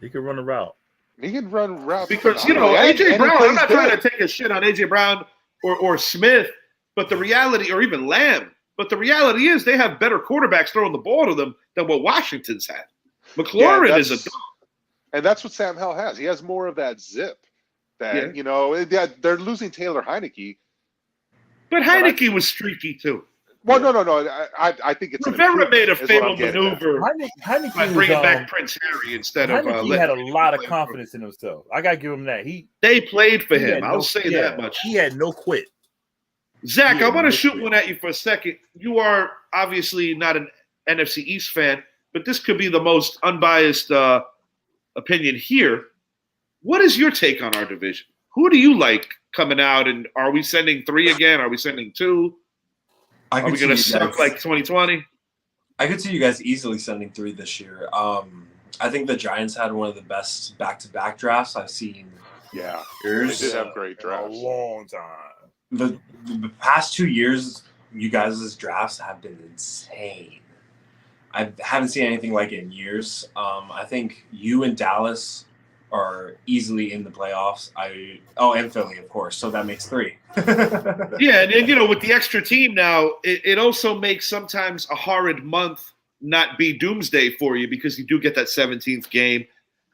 He can run a route. He can run routes. Because, A.J. Brown, I'm not trying to take a shit on A.J. Brown or Smith, but the reality, or even Lamb, but the reality is they have better quarterbacks throwing the ball to them than what Washington's had. McLaurin is a dog. And that's what Sam Howell has. He has more of that zip. They're losing Taylor Heineke. But Heineke was streaky too. Well, no. I think it's Rivera made a fatal maneuver Heineke by bringing back Prince Harry instead of. Heineke had a lot of confidence in himself. I gotta give him that. They played for him. I'll say that much. He had no quit. Zach, I want to shoot one at you for a second. You are obviously not an NFC East fan, but this could be the most unbiased opinion here. What is your take on our division? Who do you like coming out, and are we sending 3 again? Are we sending 2? Are we going to suck like 2020? I could see you guys easily sending 3 this year. I think the Giants had one of the best back-to-back drafts I've seen. Yeah, years. They did have great drafts. A long time. The past 2 years, you guys' drafts have been insane. I haven't seen anything like it in years. I think you and Dallas are easily in the playoffs. And Philly, of course. So that makes 3. Yeah, and with the extra team now, it also makes sometimes a horrid month not be doomsday for you, because you do get that 17th game,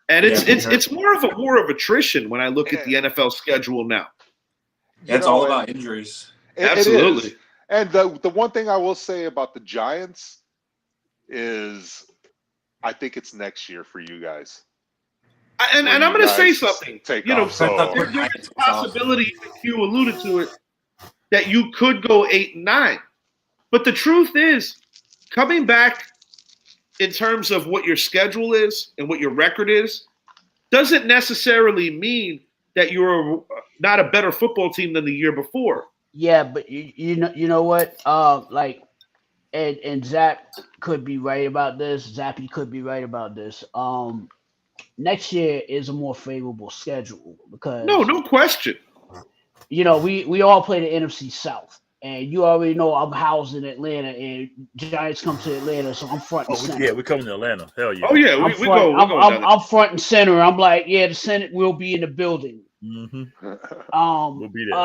and it's more of a war of attrition when I look at the NFL schedule now. It's all about injuries. Absolutely. It is. And the one thing I will say about the Giants is I think it's next year for you guys. And I'm going to say something. There's a possibility, you alluded to it, that you could go 8-9. But the truth is, coming back in terms of what your schedule is and what your record is, doesn't necessarily mean that you're not a better football team than the year before. Yeah, but you know what? Like, and Zach could be right about this. Zappy could be right about this. Next year is a more favorable schedule because No question. You know, we all play the NFC South, and you already know I'm housed in Atlanta, and Giants come to Atlanta, so I'm front and center. Yeah, we're coming to Atlanta. Hell yeah. Oh yeah, I'm front and center. I'm like, yeah, the Senate will be in the building. Mm-hmm. We'll be there.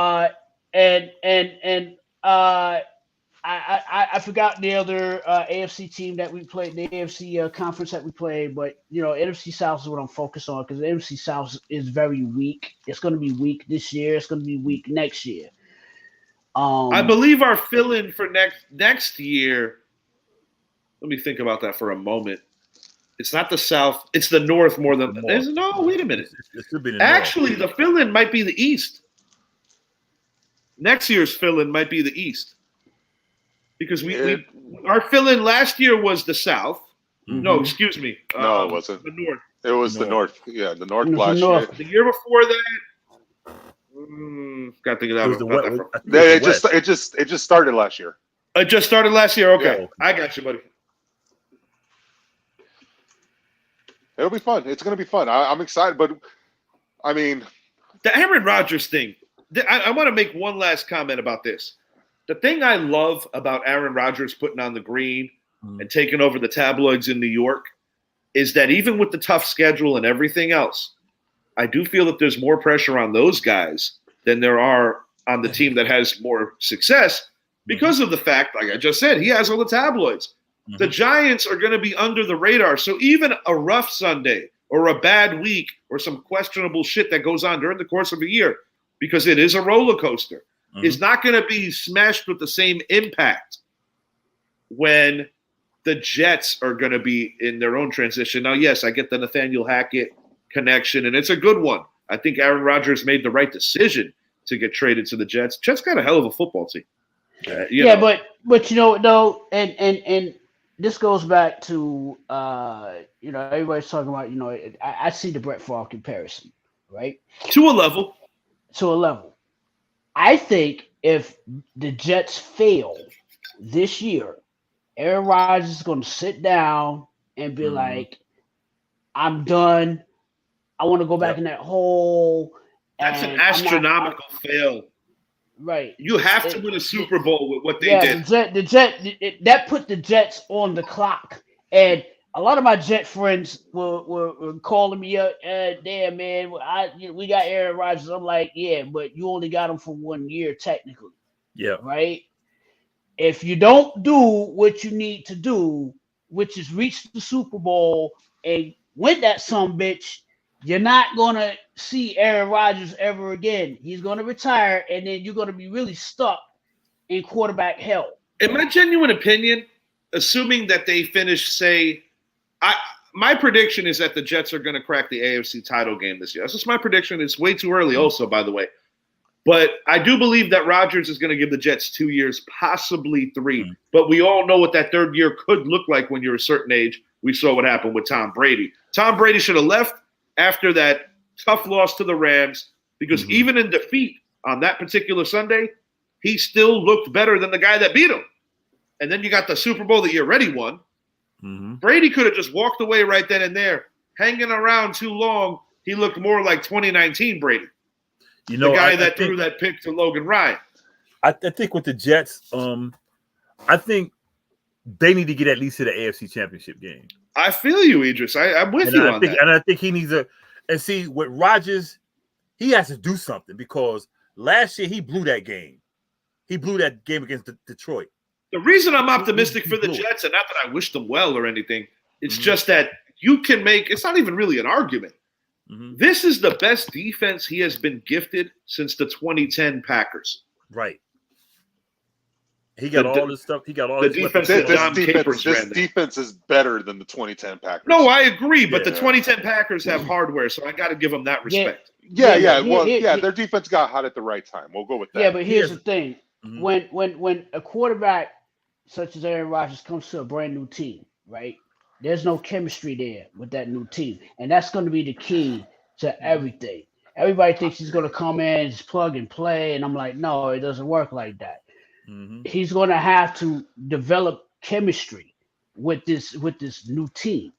I forgot the other AFC team that we played, the AFC conference that we played, but you know, NFC South is what I'm focused on because the NFC South is very weak. It's going to be weak this year. It's going to be weak next year. I believe our fill-in for next year. Let me think about that for a moment. It's not the South; it's the North more than. No, wait a minute. It should be the Actually, North. the fill-in might be the East. Next year's fill-in might be the East. Because our fill-in last year was the South. Mm-hmm. No, excuse me. No, it wasn't. The North. It was the North. Yeah, the North last year. The year before that, got to think of that. It just started last year. It just started last year. Okay, yeah. I got you, buddy. It'll be fun. It's going to be fun. I'm excited, but I mean, the Aaron Rodgers thing. I want to make one last comment about this. The thing I love about Aaron Rodgers putting on the green and taking over the tabloids in New York is that even with the tough schedule and everything else, I do feel that there's more pressure on those guys than there are on the team that has more success because of the fact, like I just said, he has all the tabloids. Mm-hmm. The Giants are going to be under the radar. So even a rough Sunday or a bad week or some questionable shit that goes on during the course of a year, because it is a roller coaster, is not going to be smashed with the same impact when the Jets are going to be in their own transition. Now, yes, I get the Nathaniel Hackett connection, and it's a good one. I think Aaron Rodgers made the right decision to get traded to the Jets. Jets got a hell of a football team. But you know, though, and this goes back to you know, everybody's talking about, you know, I see the Brett Favre comparison, right? To a level. I think if the Jets fail this year, Aaron Rodgers is going to sit down and be like, I'm done. I want to go back in that hole. That's an astronomical fail. Right. You have to win a Super Bowl with what they did. That put the Jets on the clock. And a lot of my Jet friends were calling me up, damn, man, we got Aaron Rodgers. I'm like, yeah, but you only got him for 1 year, technically. Yeah. Right? If you don't do what you need to do, which is reach the Super Bowl and win that sumbitch, you're not going to see Aaron Rodgers ever again. He's going to retire, and then you're going to be really stuck in quarterback hell. In my genuine opinion, assuming that they finish, say, my prediction is that the Jets are going to crack the AFC title game this year. That's just my prediction. It's way too early also, by the way. But I do believe that Rodgers is going to give the Jets 2 years, possibly 3. But we all know what that third year could look like when you're a certain age. We saw what happened with Tom Brady. Tom Brady should have left after that tough loss to the Rams because even in defeat on that particular Sunday, he still looked better than the guy that beat him. And then you got the Super Bowl that you already won. Brady could have just walked away right then and there. Hanging around too long, he looked more like 2019 Brady. You know, the guy that threw that pick to Logan Ryan. I think with the Jets, I think they need to get at least to the AFC Championship game. I feel you, Idris. I'm with you on that. And I think he needs and see, with Rodgers, he has to do something because last year he blew that game. He blew that game against Detroit. The reason I'm optimistic for the Jets, and not that I wish them well or anything, it's just that you can make – it's not even really an argument. This is the best defense he has been gifted since the 2010 Packers. Right. He got all this stuff. He got all the defense. This defense is better than the 2010 Packers. No, I agree, but the 2010 Packers have hardware, so I got to give them that respect. Their defense got hot at the right time. We'll go with that. Yeah, but here's the thing: when a quarterback such as Aaron Rodgers comes to a brand new team, right? There's no chemistry there with that new team, and that's going to be the key to everything. everybody thinks he's gonna come in and just plug and play, and I'm like, no, it doesn't work like that. Mm-hmm. He's gonna have to develop chemistry with this new team.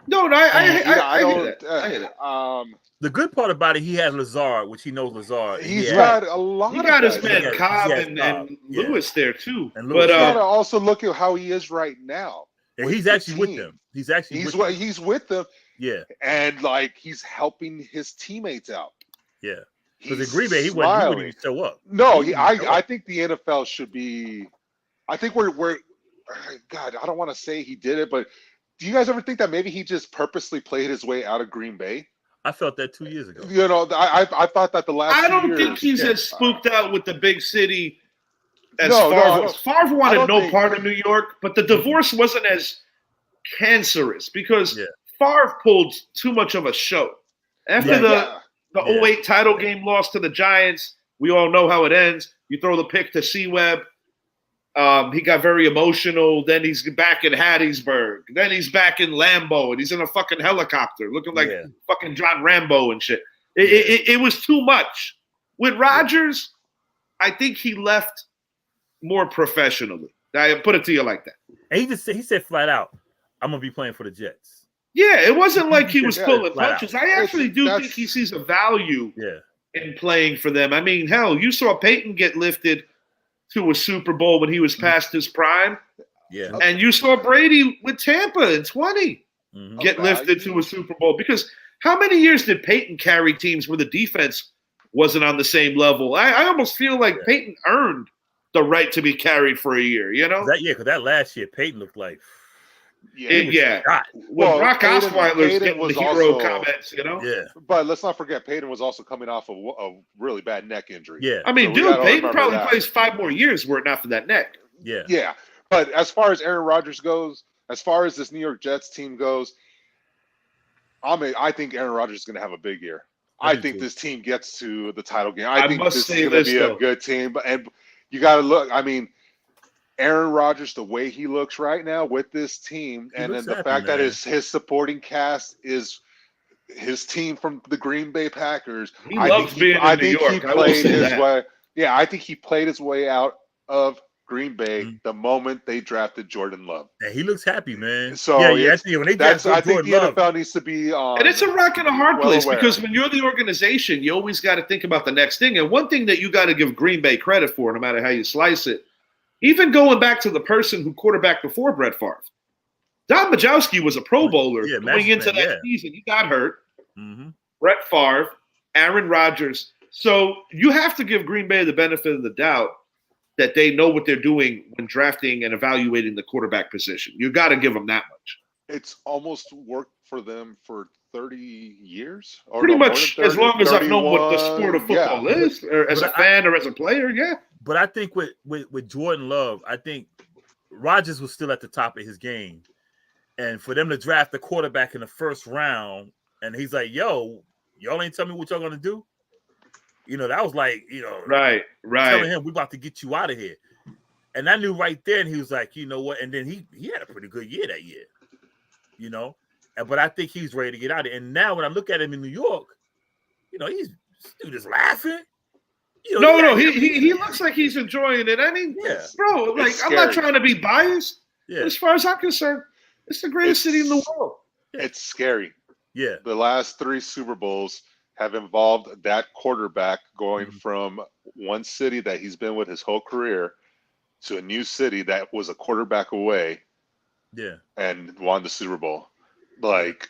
No, I hear that. I hear that. The good part about it, he has Lazard, which he knows Lazard. He's got a lot. He got his guys. man Cobb and Lewis there too. And But you gotta also look at how he is right now. And he's actually with them. He's with them. Yeah. And like he's helping his teammates out. Yeah. Because in Green Bay, he wouldn't even show up. No, I think the NFL should be. I think we're. God, I don't want to say he did it, but do you guys ever think that maybe he just purposely played his way out of Green Bay? I felt that 2 years ago. You know, I thought that the last. I don't think he's as spooked out with the big city as Favre. Favre wanted no part of New York, but the divorce wasn't as cancerous because Favre pulled too much of a show. After the 08 title game loss to the Giants, we all know how it ends. You throw the pick to C-Webb. He got very emotional. Then he's back in Hattiesburg. Then he's back in Lambeau, and he's in a fucking helicopter looking like fucking John Rambo and shit. It was too much. With Rodgers, I think he left more professionally. I put it to you like that. And he said flat out, I'm going to be playing for the Jets. Yeah, it wasn't like he was pulling punches. I actually do think he sees a value in playing for them. I mean, hell, you saw Peyton get lifted to a Super Bowl when he was past his prime. Yeah. And you saw Brady with Tampa in 20 get lifted to a Super Bowl. Because how many years did Peyton carry teams where the defense wasn't on the same level? I almost feel like Peyton earned the right to be carried for a year, you know? Because that last year, Peyton looked like Well, Brock Osweiler's getting the hero comments, you know? Yeah. But let's not forget, Peyton was also coming off of a really bad neck injury. Yeah. I mean, dude, Peyton probably plays 5 more years were it not for that neck. Yeah. Yeah. But as far as Aaron Rodgers goes, as far as this New York Jets team goes, I think Aaron Rodgers is going to have a big year. I think this team gets to the title game. I think this is going to be a good team. And you got to look, I mean, Aaron Rodgers, the way he looks right now with this team, and then the fact that his supporting cast is his team from the Green Bay Packers. He loves being in New York. He played his way. Yeah, I think he played his way out of Green Bay the moment they drafted Jordan Love. And he looks happy, man. So when they drafted I think Jordan the Love, NFL needs to be and it's a rock and a hard place because when you're the organization, you always got to think about the next thing. And one thing that you got to give Green Bay credit for, no matter how you slice it, even going back to the person who quarterbacked before Brett Favre, Don Majkowski was a Pro Bowler going into that season. He got hurt. Brett Favre, Aaron Rodgers. So you have to give Green Bay the benefit of the doubt that they know what they're doing when drafting and evaluating the quarterback position. You got to give them that much. It's almost worked for them for 30 years. Or pretty much 30, as long as I've known what the sport of football is, or as a fan or as a player, But I think with Jordan Love, I think Rodgers was still at the top of his game. And for them to draft the quarterback in the first round, and he's like, yo, y'all ain't tell me what y'all going to do? You know, that was like, right. telling him, we about to get you out of here. And I knew right then, he was like, you know what? And then he had a pretty good year that year, you know? But I think he's ready to get out of it. And now when I look at him in New York, this dude is laughing. He looks like he's enjoying it. I mean, bro, like I'm not trying to be biased. Yeah. As far as I'm concerned, it's the greatest city in the world. It's scary. Yeah. The last 3 Super Bowls have involved that quarterback going from one city that he's been with his whole career to a new city that was a quarterback away. Yeah. And won the Super Bowl. Like,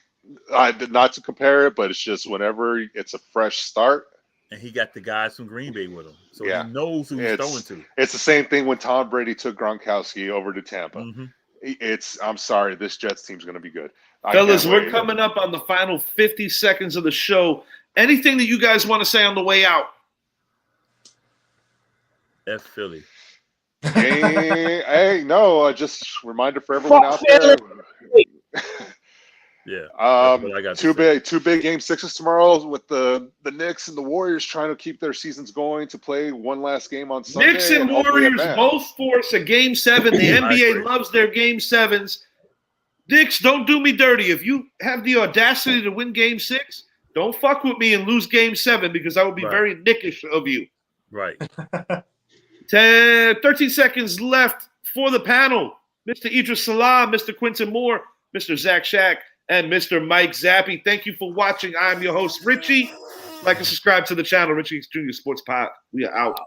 not to compare it, but it's just whenever it's a fresh start. And he got the guys from Green Bay with him. So he knows who he's throwing to. It's the same thing when Tom Brady took Gronkowski over to Tampa. I'm sorry, this Jets team's going to be good. Fellas, we're coming up on the final 50 seconds of the show. Anything that you guys want to say on the way out? F Philly. No, just reminder for everyone out there. Yeah. Two big game 6s tomorrow with the Knicks and the Warriors trying to keep their seasons going to play one last game on Sunday. Knicks and Warriors both force a game 7. The NBA loves their game 7s. Knicks, don't do me dirty. If you have the audacity to win game 6, Don't fuck with me and lose game 7 because I would be Right. very nickish of you. Right. 13 seconds left for the panel. Mr. Idris Salam, Mr. Quentin Moore, Mr. Zach Shack, and Mr. Mike Zappi. Thank you for watching. I'm your host, Richie. Like and subscribe to the channel, Richie Jr. Sports Pod. We are out.